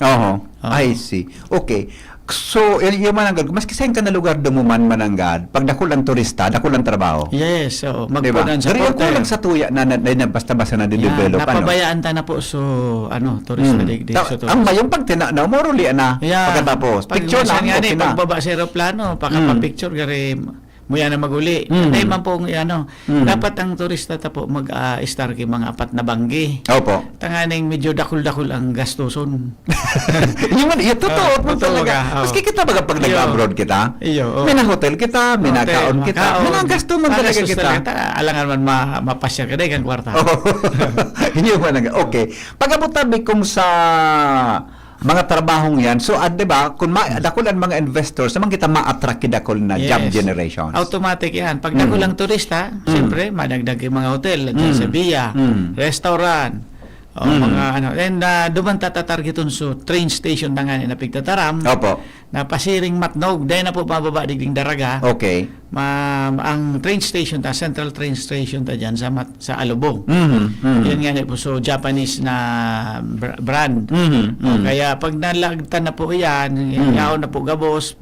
Speaker 1: I see. Okay. So, yung mananggad, maski saan ka na lugar dumuman mananggad, pag dakol ang turista, dakol ang trabaho.
Speaker 9: Yes, so magpunan sa
Speaker 1: porter. Pero lang sa tuya na basta-basta na de-develop.
Speaker 9: Napabayaan ta na po turista digdig.
Speaker 1: Ang mayong pag tinanaw, moruli na pagkatapos. Picture na
Speaker 9: ako. Pagbaba sa aeroplano, pakapapicture, gari muya na maguli. Dahil man po, dapat ang turista ta po mag-star ki mga 4 na banggi. Tanganing medyo dakul-dakul ang gastuson.
Speaker 1: Totoo po talaga. Maski kita baga pag nag-abroad kita, may na-hotel kita, may na-kaon kita, may na-gasto man talaga kita.
Speaker 9: Alangan man mapasya ka dahil kang kwarta.
Speaker 1: Okay. Pag-abot tabi kung sa mga trabahong yan. So, di ba, kung dakulan mga investors, naman kita ma-attract dakol na job generations.
Speaker 9: Automatic yan. Pag dakulang turista, siyempre, madagdag yung mga hotel, sa Villa, restaurant, mga and duman tatatargeton so train station na nga na pigtataram. Na pasiring matnog, dahil na po mababa digding daraga. Ang train station ta, central train station ta dyan sa Alubog. Yan nga po, so Japanese na brand. Kaya pag nalagtan na po yan, yaon na po gabos,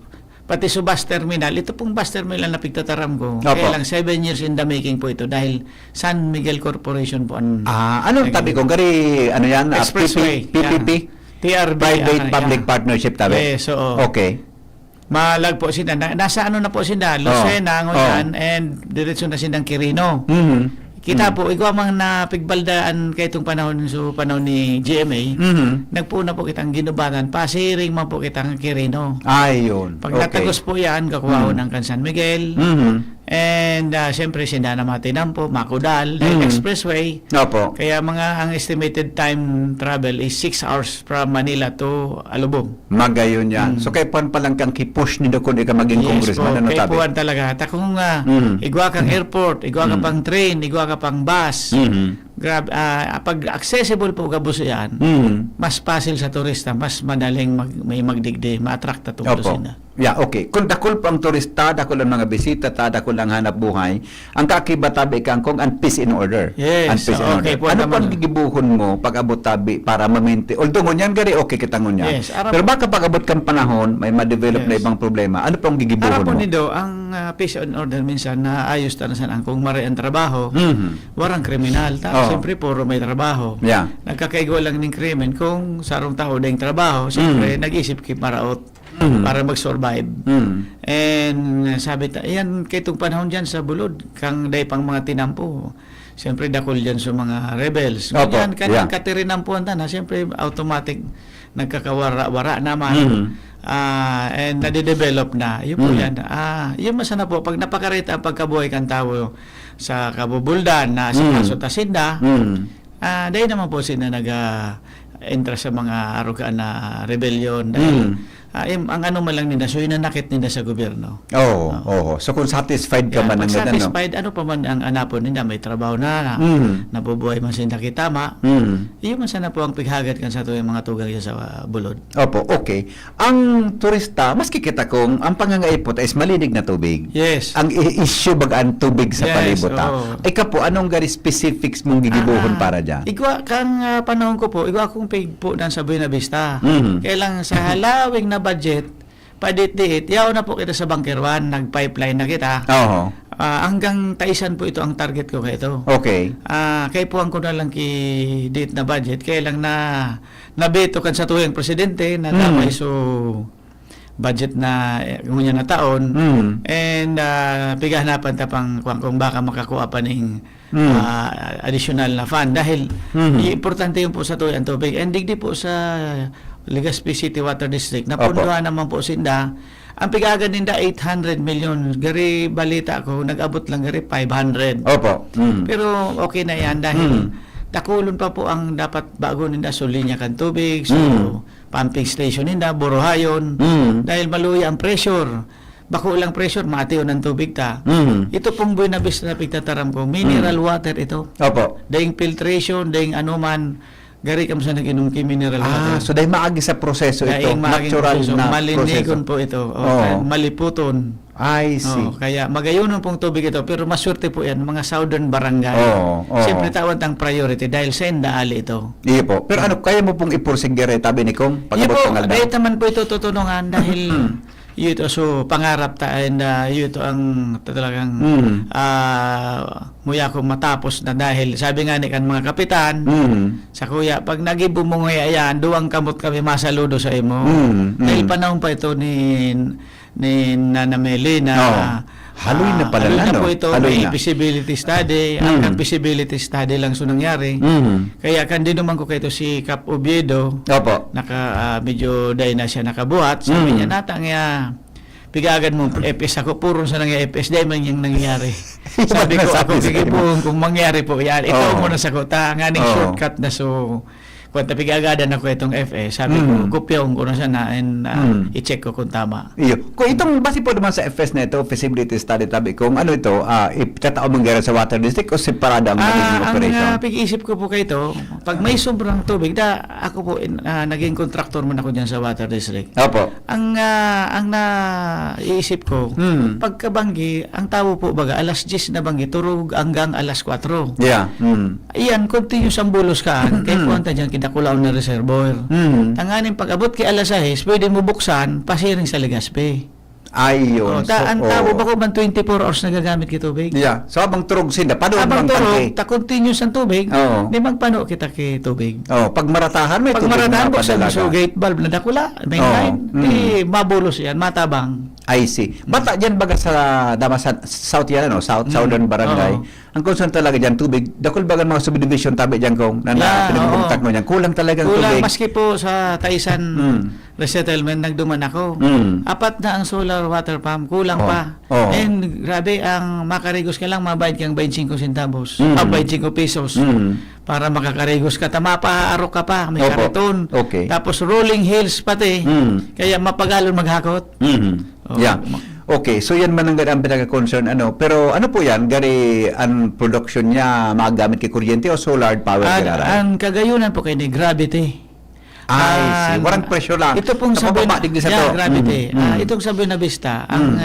Speaker 9: pati sa bus terminal, ito pong bus terminal na pigtataram ko,
Speaker 1: Opo.
Speaker 9: kaya lang 7 years in the making po ito dahil San Miguel Corporation po ang
Speaker 1: Anong tabi ko? Gari, ano yan?
Speaker 9: Expressway.
Speaker 1: PPP?
Speaker 9: TRB.
Speaker 1: Private Public Partnership tabi?
Speaker 9: Yes, oo.
Speaker 1: Okay.
Speaker 9: Malag po sila. Nasa ano na po sila, Lucena, Nguyan, and diretso na silang Quirino.
Speaker 1: Mhm.
Speaker 9: Kita po, ikaw mang napigbaldaan kay itong panahon ni GMA, nagpuna po kitang ginubatan, pasiring man po kitang Quirino.
Speaker 1: Ayun.
Speaker 9: Pag natagos po yan, kakuha ko ng San Miguel, and siyempre sinana Matinan po, Macudal, dahil expressway.
Speaker 1: Opo.
Speaker 9: Kaya ang estimated time travel is 6 hours from Manila to Alubog.
Speaker 1: Magayon yan. So, kay pan palang kang kipush nito kung ikaw maging congressman. Ano
Speaker 9: kay
Speaker 1: tabi?
Speaker 9: puwan talaga. Takong igwa kang airport, igwa ka pang train, igwa ka pang bus. Grab, pag accessible po kabuso yan, mas pasil sa turista, mas madaling may magdigdi, ma-attract na tungkol
Speaker 1: Opo.
Speaker 9: sila.
Speaker 1: Yeah, okay. Kung dakol pang turista, dakol ang mga bisita, dakol ang hanap buhay, ang kakibatabi kang kung ang peace in order.
Speaker 9: Yes,
Speaker 1: Ang peace in
Speaker 9: okay
Speaker 1: order.
Speaker 9: po
Speaker 1: Ano
Speaker 9: naman.
Speaker 1: pang gigibuhon mo pag abot tabi para maminti? Although ngunyan gari, okay kita ngunyan.
Speaker 9: Yes, arap-
Speaker 1: Pero baka pag abot kang panahon, may ma-develop na
Speaker 9: Yes.
Speaker 1: ibang problema. Ano pang gigibuhon
Speaker 9: Para po
Speaker 1: mo?
Speaker 9: nido, ang peace and order minsan na ayos tanasan ang kung mari ang trabaho, warang kriminal.
Speaker 1: Oo.
Speaker 9: Tapos siyempre puro may trabaho.
Speaker 1: Yeah.
Speaker 9: Nagkakaigwa lang ng krimen kung sarong tao ding trabaho, siyempre nag-isip kip maraot para mag-survive. And sabi yan kay itong panahon dyan sa Bulod, kang day pang mga tinampo. Siyempre dakol dyan sa mga rebels.
Speaker 1: Opo,
Speaker 9: Yan, kanyang
Speaker 1: yeah.
Speaker 9: katirinampuan na, siyempre automatic nagkakawara-wara naman. And nade-develop na. Yun po yan. Yun masana po. Pag napakarita ang pagkabuhay kang tao sa Kabubuldan na si Kaso Tasinda, dahil naman po sila nag-entra sa mga arugaan na rebellion dahil ang ano man lang nila, so inanakit nila sa gobyerno.
Speaker 1: Oo. So kung satisfied ka man
Speaker 9: Pag
Speaker 1: ng ganun, no?
Speaker 9: satisfied, ano pa man ang anapon nila, may trabaho na, nabubuhay man sila kitama, iyon man sana po ang pighagat kan sa tuwing mga tugang sa Bulod.
Speaker 1: Opo, okay. Ang turista, maski kita kung ang pangangaipot is malinig na tubig.
Speaker 9: Yes.
Speaker 1: Ang issue bagaan tubig sa
Speaker 9: Yes,
Speaker 1: palibot.
Speaker 9: oo.
Speaker 1: Ikaw po, anong gari specifics mong gigibuhon para dyan?
Speaker 9: Igwa kang panahon ko po, igwa akong pig po dan sa Buena Vista. Kaya lang sa halawing na budget, padit-dit, yaw na po kita sa Bangkerwan, nag-pipeline na kita.
Speaker 1: Oo.
Speaker 9: Hanggang Taisan po ito ang target ko kaya ito.
Speaker 1: Okay.
Speaker 9: Kaya po ang ko na lang date na budget, kaya lang nabeto kan sa tuwing presidente na damay so budget na ngunya na taon and pigahanapan tapang kung baka makakuha pa ng additional na fund dahil importante yun po sa tuwing ang tubig and digdi po sa Legazpi City Water District napunduhan naman po sinda ang pigagan ninda 800 million gari balita ko nag-abot lang gari 500
Speaker 1: Opo.
Speaker 9: pero okay na yan dahil takulon pa po ang dapat bago ninda so linya kan tubig so pumping station ninda buruhayon dahil maluya ang pressure bako lang pressure matiyo ng tubig ta ito pong Buena Vista na pigtataram ko mineral water ito
Speaker 1: Opo.
Speaker 9: daing filtration daing anuman gari kam sa nag-inom ki mineral water
Speaker 1: So dahil maagi sa proseso ito,
Speaker 9: daing maging
Speaker 1: natural
Speaker 9: proseso,
Speaker 1: na
Speaker 9: malinigon
Speaker 1: proseso.
Speaker 9: po ito
Speaker 1: Oo.
Speaker 9: maliputon.
Speaker 1: I see.
Speaker 9: Kaya magayunon pong tubig ito pero maswerte po yan mga southern barangay.
Speaker 1: Oo.
Speaker 9: Siyempre tawag ang priority dahil sa indaali ito.
Speaker 1: Iyo po. Pero ano, kaya mo pong ipursing gere tabi ni Kong?
Speaker 9: Iya
Speaker 1: Pag-abot
Speaker 9: po,
Speaker 1: pang
Speaker 9: dahil
Speaker 1: aldaw?
Speaker 9: naman po ito tutulungan dahil ito so pangarap ta and ito ang talagang muya ko matapos na dahil sabi nga ni kan mga kapitan sa kuya pag nagibumungoy ayan duwang kamot kami masaludo sa imo dahil panahon pa ito ni Nana Meli na
Speaker 1: Haloy na pala
Speaker 9: haloy na
Speaker 1: no?
Speaker 9: po ito
Speaker 1: Haloy
Speaker 9: may
Speaker 1: na.
Speaker 9: feasibility study ang feasibility study lang so nangyari kaya kan din naman ko kay ito si Cap Oviedo
Speaker 1: Opo.
Speaker 9: medyo dahil na siya nakabuhat sabi niya natang pigagan mo FS ako puro sa nang FS dahil man yung nangyayari sabi ko ako sige po kung mangyari po yan ito muna sa kota nga ning shortcut na so kung tapigagadan ako itong FS sabi ko kopyaw ko na siya na and i-check ko kung tama
Speaker 1: Iyo. Kung itong base po naman sa FS na ito, feasibility study tabi kung ano ito, itatao mong gera sa water district o separada ang magiging operation?
Speaker 9: ang pag-iisip ko po kay ito pag may sobrang tubig ako po naging contractor man ako dyan sa water district
Speaker 1: Opo.
Speaker 9: ang naiisip ko pagkabanggi ang tawo po baga alas 10 na banggi turog hanggang alas 4
Speaker 1: Yeah.
Speaker 9: iyan continuous ang bulos ka kay pumunta dyan kinakulaw na reservoir tanganin pag abot kay alas 6 pwede mo buksan pasiring sa Legazpi
Speaker 1: Ayun.
Speaker 9: Ang tabo ba ko man 24 hours nagagamit kita tubig?
Speaker 1: Yeah. So abang turog sinda, paano
Speaker 9: Abang
Speaker 1: bang tangke?
Speaker 9: turog, ta-continuous ang tubig,
Speaker 1: Oo.
Speaker 9: di magpano kita kay tubig.
Speaker 1: Oh, pag maratahan may
Speaker 9: Pag
Speaker 1: tubig
Speaker 9: maratahan
Speaker 1: na
Speaker 9: po sa
Speaker 1: padalaga.
Speaker 9: gate valve na dakula, may
Speaker 1: Oo.
Speaker 9: line, di mabulos yan, matabang.
Speaker 1: I see. Bata dyan baga sa Damasan, South yan, ano? Southern Barangay.
Speaker 9: Oo.
Speaker 1: Ang concern talaga dyan, tubig. Dakol baga mga subdivision tabi dyan kong na
Speaker 9: Yeah,
Speaker 1: pinagbubutak mo dyan. Kulang talagang
Speaker 9: Kulang,
Speaker 1: tubig.
Speaker 9: maski po sa Taisan resettlement, nagduman ako. Apat na ang solar water pump, kulang pa.
Speaker 1: Oo.
Speaker 9: And grabe, ang makarigos ka lang, mabayad kang 25 centavos, 25 pesos. Para makakarigos ka, mapaarok ka pa, may
Speaker 1: Opo.
Speaker 9: kariton.
Speaker 1: Okay.
Speaker 9: Tapos rolling hills pati, kaya mapagalon maghakot. Oh.
Speaker 1: Yeah. Okay, so yan man ang pinaka-concern ano. Pero ano po yan, gari ang production niya magamit kay kuryente o solar power gararay?
Speaker 9: Ang kagayunan po kayo ni gravity.
Speaker 1: Ay, see. Warang pressure lang.
Speaker 9: Ito pong
Speaker 1: Sa
Speaker 9: sabi
Speaker 1: pababa, digdi sa to.
Speaker 9: gravity.
Speaker 1: Mhm.
Speaker 9: Itong sabi na Vista, ang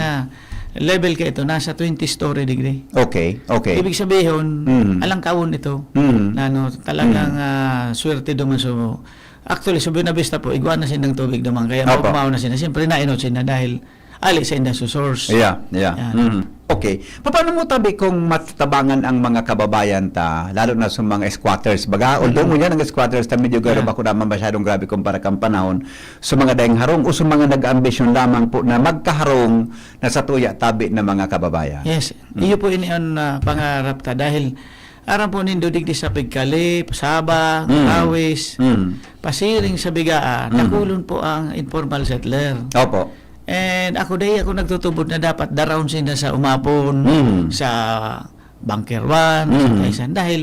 Speaker 9: level ka ito, nasa 20 story degree.
Speaker 1: Okay, okay.
Speaker 9: Ibig sabihin, alang kawon ito, na ano, talagang swerte duman so. Actually, sabi na Vista po, iguan na sinang tubig duman, kaya
Speaker 1: Opo.
Speaker 9: maupumaw na sila. Siyempre, nainot sila dahil ali sa industry source.
Speaker 1: Yeah.
Speaker 9: Yan.
Speaker 1: Okay. Paano mo tabi kung matatabangan ang mga kababayan ta, lalo na sa mga squatters? Baga, although mo yan ang squatters ta medyo garo ba ko naman masyadong grabe kumpara kang panahon sa mga daing harong o sa mga nag-ambisyon lamang po na magkaharong na sa tuya tabi na mga kababayan.
Speaker 9: Yes. Iyo po ini ang pangarap ta dahil aram po nindo digdi sa Pigkalip, Sabang, Awis, pasiring sa Bigaa, nakulon po ang informal settler.
Speaker 1: Opo.
Speaker 9: And ako nagtutubod na dapat darown sila sa Umapon, sa Bunker 1, sa Taisan. Dahil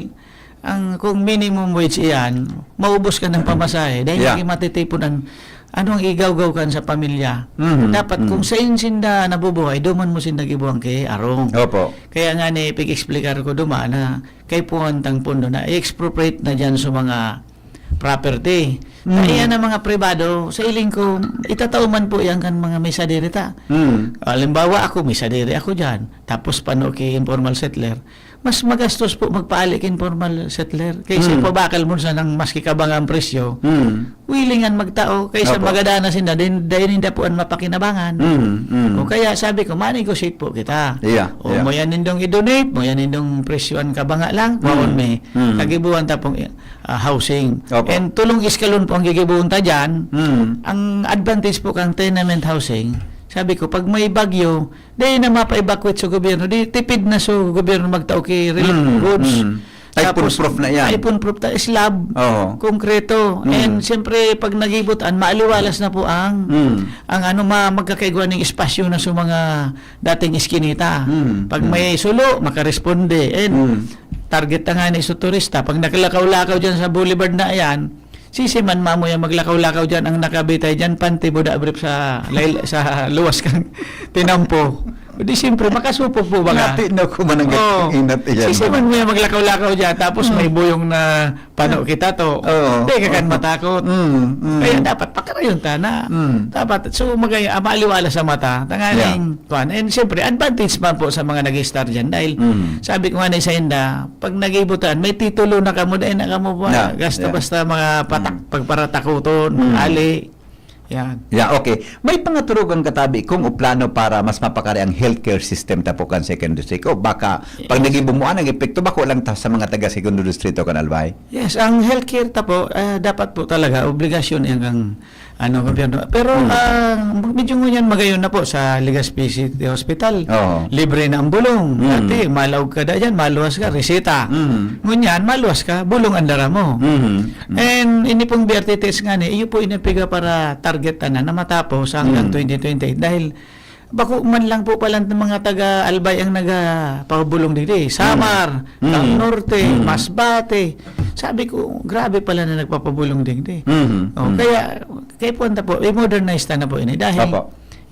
Speaker 9: kung minimum wage iyan, maubos ka ng pamasahe. Dahil hindi matitipunan anong igawgaw kan sa pamilya. Dapat kung sa insinda nabubuhay, duman mo sinda gibuang kay Arong.
Speaker 1: Opo.
Speaker 9: Kaya nga ni pig-explicar ko duma na kay puwantang pundo na i-expropriate na dyan sa mga property. Kaya na mga pribado, sa iling ko, itataw man po yan kan mga may sadirita. Halimbawa ako, may sadiri ako dyan. Tapos pano kay informal settler. Mas magastos po magpaali kay informal settler. Kaysa pabakal mo sa nang maski kabangang presyo. Willingan magtao. Kaysa
Speaker 1: Opo.
Speaker 9: magadana sinda, dahil hindi po ang mapakinabangan. O kaya sabi ko, ma-negotiate po kita.
Speaker 1: Yeah,
Speaker 9: O
Speaker 1: yeah.
Speaker 9: mo yan nindong i-donate, mo yan nindong presyoan kabanga lang, maon may kagibuan ta pong housing.
Speaker 1: Opo.
Speaker 9: And tulong iskalon po ang gigibuan ta dyan. Ang advantage po kang tenement housing, sabi ko, pag may bagyo, dahil na mapa-evacuate sa gobyerno, di tipid na sa gobyerno magtao kay relief goods.
Speaker 1: Typhoon-proof na yan.
Speaker 9: Typhoon-proof ta, slab,
Speaker 1: Oo.
Speaker 9: konkreto. And siyempre, pag nagibutan, maaliwalas na po ang magkakaigwa ng espasyo na sa mga dating iskinita. Pag may sulo, makaresponde. And target na nga ni sa turista. Pag nakalakaw-lakaw dyan sa boulevard na yan, sisiman mamo yan maglakaw-lakaw dyan ang nakabitay dyan, panty buda brief sa luwas kang tinampo. Di siyempre, makasupog po ba ka?
Speaker 1: Ngati na ko mananggat
Speaker 9: Oo.
Speaker 1: inat iyan.
Speaker 9: Sisiman mo yan maglakaw-lakaw dyan, tapos may buyong na pano kita to.
Speaker 1: Oo.
Speaker 9: Hindi ka kan matakot. Kaya dapat pakarayon ta na. Dapat, so maaliwala sa mata. Tangaling, and siyempre, advantage man po sa mga nag-star dyan. Dahil, sabi ko nga na sa inda, pag nagibutan, may titulo na kamo, dahil na kamo ba, basta mga pagparatakuton, ali. Yan.
Speaker 1: Yeah, okay. May pangaturugang katabi kung plano para mas mapakari ang healthcare system tapo kan second district o baka pag nagibumuan ang epekto bako lang ta sa mga taga second district o kanalbay.
Speaker 9: Yes, ang healthcare tapo dapat po talaga obligasyon ang gobyerno. Pero medyo ngunyan magayon na po sa Legazpi City Hospital.
Speaker 1: Oo.
Speaker 9: Libre na ang bulong. Dati malawag ka da dyan, maluwas ka, reseta. Ngunyan, maluwas ka, bulong ang dara mo. And ini pong BRT test nga iyo po inapiga para target na matapos hanggang 2028 dahil bako man lang po pala ng mga taga-Albay ang nagpabulong dito. Samar, Cam Norte, Masbate. Sabi ko, grabe pala na nagpapabulong dito. Kaya po i-modernize na po ini. Dahil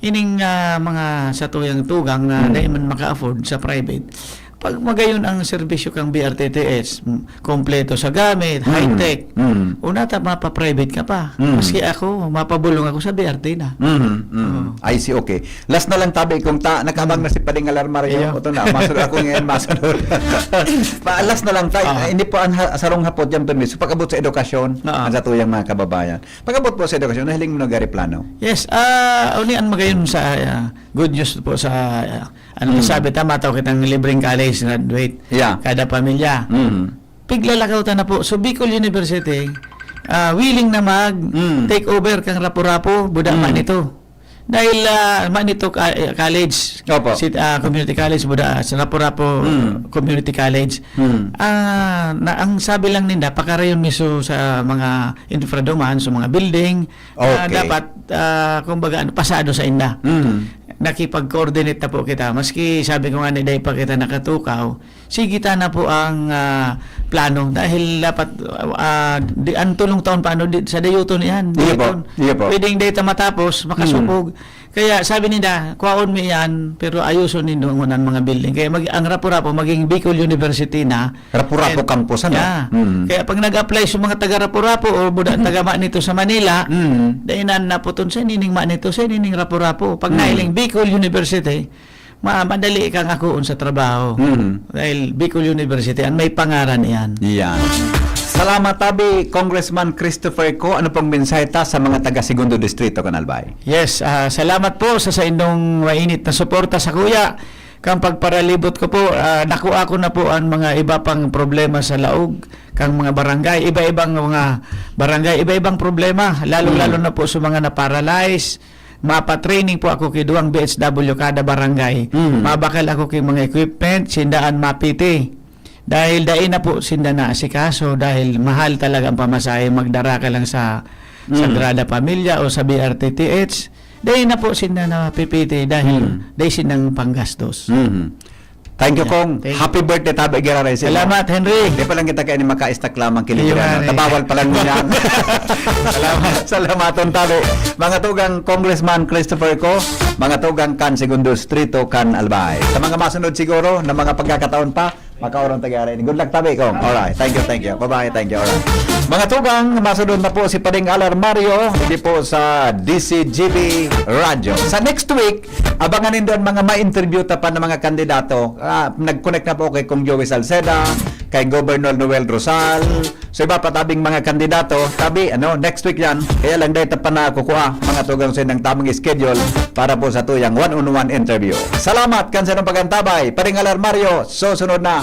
Speaker 9: ining mga satuyang tugang na dahil man maka-afford sa private, pag magayon ang serbisyo kang BRTTS, kompleto sa gamit, high-tech, una mapa-private ka pa. Maski ako, mapabulong ako sa BRT na.
Speaker 1: I see, okay. Last na lang tabi, kung nakabang na si Pading Alarmario,
Speaker 9: Iyo.
Speaker 1: ito na, masunod ako ngayon, masunod. Last na lang tayo, hindi po ang sarong hapot yung permiso. Pag-abot sa edukasyon, ang sa tuyang mga kababayan. Pag-abot po sa edukasyon, nahiling mo na gari plano.
Speaker 9: Yes, unian magayon sa good news po sa sabi tama taw kitang libreng college graduate
Speaker 1: Yeah.
Speaker 9: kada pamilya. Piglalakaw ta na po. So Bicol University willing na mag take over kang Rapu-Rapu buda man ito. Dahil Manito College,
Speaker 1: Opo.
Speaker 9: Community College, buda sa Rapu-Rapu Community College. Ang sabi lang ninda, pakarayon miso sa mga infraduman, sa mga building,
Speaker 1: Okay.
Speaker 9: dapat, kumbaga, pasado sa inda. Nakipag-coordinate na po kita. Maski sabi ko nga ni Day pa kita nakatukaw, sigita na po ang plano dahil dapat ang tulong taon paano sa dayuton yan.
Speaker 1: Iya po. Iya po.
Speaker 9: Pwedeng data matapos, makasupog. Kaya sabi nila, kwaon mo yan, pero ayuson nindo ang mga building. Kaya ang Rapu-Rapu, maging Bicol University na.
Speaker 1: Rapu-Rapu
Speaker 9: And-
Speaker 1: campus, ano?
Speaker 9: Yeah. Kaya pag nag-apply sa mga taga Rapu-Rapu o taga Manito sa Manila, dainan na po sa nining Manito, sa nining Rapu-Rapu. Pag nailing Bicol University, madali kang akuon sa trabaho. Dahil Bicol University, ang may pangaran yan.
Speaker 1: Yan. Salamat tabi, Congressman Christopher Ko. Ano pong mensahe ta sa mga taga Segundo Distrito, Kanalbay?
Speaker 9: Yes, salamat po sa inyong mainit na suporta sa kuya. Kang pagparalibot ko po, nakuha ko na po ang mga iba pang problema sa laog, kang mga barangay, iba-ibang mga barangay, iba-ibang problema, lalo-lalo na po sa mga na-paralyze. Mapa-training po ako kay duwang BHW kada barangay. Mabakal ako kay mga equipment, sindaan mapiti. Dahil dahil na po sinda na asikaso dahil mahal talaga ang pamasahe, magdara ka lang sa Sagrada Pamilya o sa BRTTH. Dahil na po sinda na pipiti dahil dahil sinang panggastos.
Speaker 1: Thank you,
Speaker 9: Yeah,
Speaker 1: Kong.
Speaker 9: thank you.
Speaker 1: Happy birthday, Tabi Geraray.
Speaker 9: Salamat, Henry.
Speaker 1: Di pa lang kita kayo ni maka-stack lamang kiligran.
Speaker 9: Ayun,
Speaker 1: Tabawal pa lang niya.
Speaker 9: Salamat.
Speaker 1: Salamaton, Tabi. Mga tugang Congressman Christopher Ko, mga tugang kan Segundo Distrito, kan Albay. Sa mga masunod siguro na mga pagkakataon pa, makaurang tagaray. Good luck, Tabi, Kong. Alright, thank you, thank you. Bye-bye, thank you. Alright. Mga tugang, masunod na po si Pading Alarmario, hindi po sa DCGB Radio. Sa next week, abanganin doon mga ma-interview ta pa ng mga kandidato. Nag-connect na po kay Kong Joey Salceda, kay Governor Noel Rosal, so iba pa tabing mga kandidato. Tabi, next week yan. Kaya lang dahil pa na kukuha mga tugang sa ng tamang schedule para po sa tuyang one-on-one interview. Salamat kan sa nung pagantabay. Pading Alarmario, susunod na.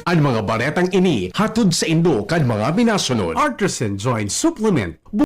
Speaker 10: Ang mga baretang ini hatod sa Indo kan mga minasunod. Artisan Joint Supplement.